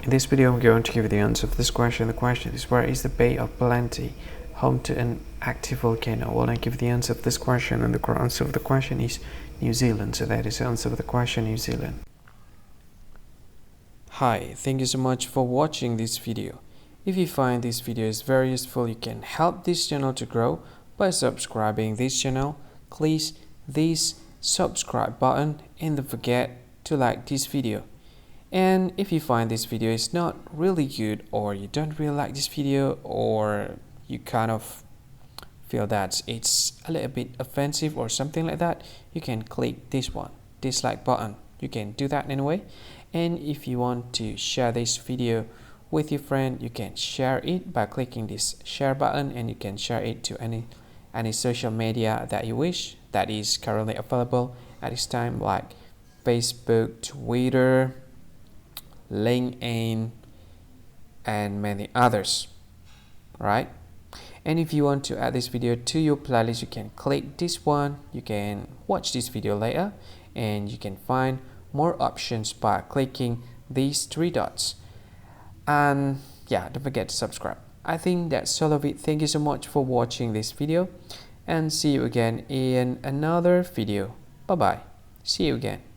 In this video, I'm going to give you the answer of this question. The question is, where is the Bay of Plenty home to an active volcano? Well, I give the answer of this question, and the answer of the question is New Zealand. So that is the answer of the question, New Zealand. Hi, thank you so much for watching this video. If you find this video is very useful, you can help this channel to grow by subscribing this channel. Please this subscribe button and don't forget to like this video. And if you find this video is not really good, or you don't really like this video, or you kind of feel that it's a little bit offensive or something like that, you can click this one, dislike button. You can do that anyway. And if you want to share this video with your friend, you can share it by clicking this share button, and you can share it to any social media that you wish that is currently available at this time, like Facebook, Twitter, LinkedIn, and many others, right? And if you want to add this video to your playlist, you can click this one. You can watch this video later, and you can find more options by clicking these three dots. And yeah, don't forget to subscribe. I think that's all of it. Thank you so much for watching this video, and see you again in another video. Bye bye. See you again.